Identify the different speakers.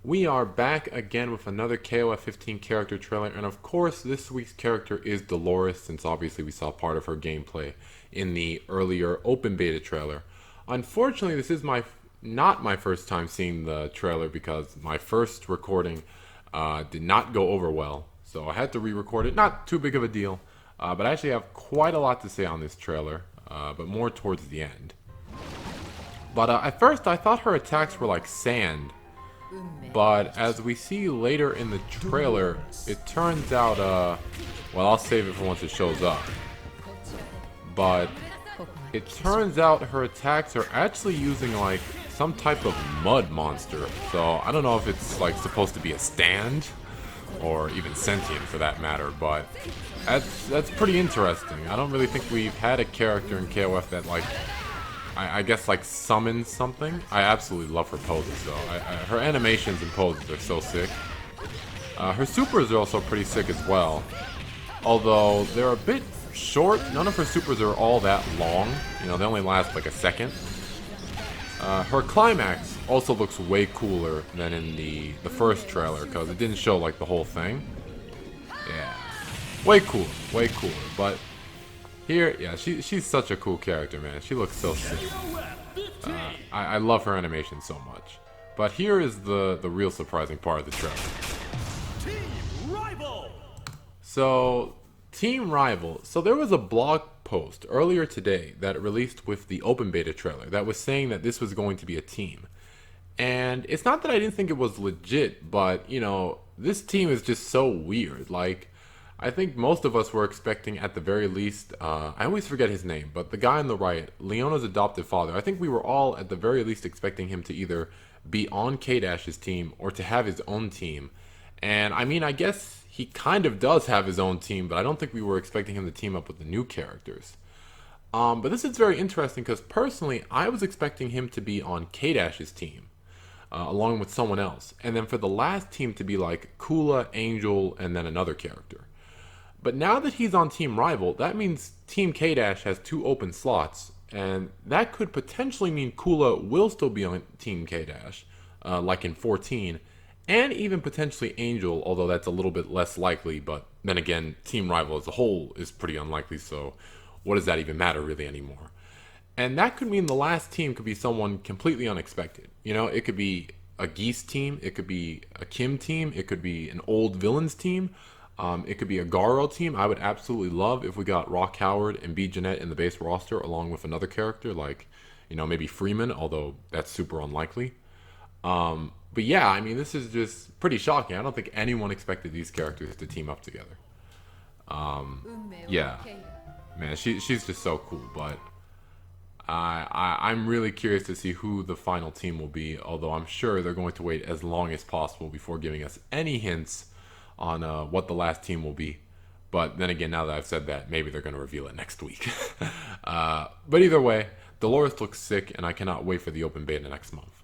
Speaker 1: We are back again with another KOF 15 character trailer, and of course this week's character is Dolores, since obviously we saw part of her gameplay in the earlier open beta trailer. Unfortunately, this is not my first time seeing the trailer because my first recording did not go over well, so I had to re-record it. Not too big of a deal, but I actually have quite a lot to say on this trailer, but more towards the end. But at first I thought her attacks were like sand. But as we see later in the trailer, it turns out, well, I'll save it for once it shows up. But it turns out her attacks are actually using like some type of mud monster. So I don't know if it's like supposed to be a stand or even sentient for that matter, but that's pretty interesting. I don't really think we've had a character in KOF that like I guess like summons something. I absolutely love her poses though. Her animations and poses are so sick. Her supers are also pretty sick as well. Although they're a bit short. None of her supers are all that long. You know, they only last like a second. Her climax also looks way cooler than in the first trailer because it didn't show like the whole thing. Yeah. Way cooler. But here, yeah, she's such a cool character, man. She looks so sick. I love her animation so much. But here is the real surprising part of the trailer. Team Rival! So, Team Rival. So there was a blog post earlier today that released with the open beta trailer that was saying that this was going to be a team. And it's not that I didn't think it was legit, but, you know, this team is just so weird. Like, I think most of us were expecting at the very least, I always forget his name, but the guy on the right, Leona's adopted father, I think we were all at the very least expecting him to either be on K-Dash's team or to have his own team. And I mean, I guess he kind of does have his own team, but I don't think we were expecting him to team up with the new characters. But this is very interesting because personally, I was expecting him to be on K-Dash's team, along with someone else. And then for the last team to be like Kula, Angel, and then another character. But now that he's on Team Rival, that means Team K-Dash has 2 open slots, and that could potentially mean Kula will still be on Team K-Dash, like in 14, and even potentially Angel, although that's a little bit less likely, but then again, Team Rival as a whole is pretty unlikely, so what does that even matter really anymore? And that could mean the last team could be someone completely unexpected. You know, it could be a Geese team, it could be a Kim team, it could be an old villains team, it could be a Garo team. I would absolutely love if we got Rock Howard and B. Jeanette in the base roster along with another character like, you know, maybe Freeman, although that's super unlikely. But yeah, I mean, this is just pretty shocking. I don't think anyone expected these characters to team up together. Yeah, man, she's just so cool. But I'm really curious to see who the final team will be, although I'm sure they're going to wait as long as possible before giving us any hints on what the last team will be. But then again, now that I've said that, maybe they're going to reveal it next week. But either way, Dolores looks sick, and I cannot wait for the open beta next month.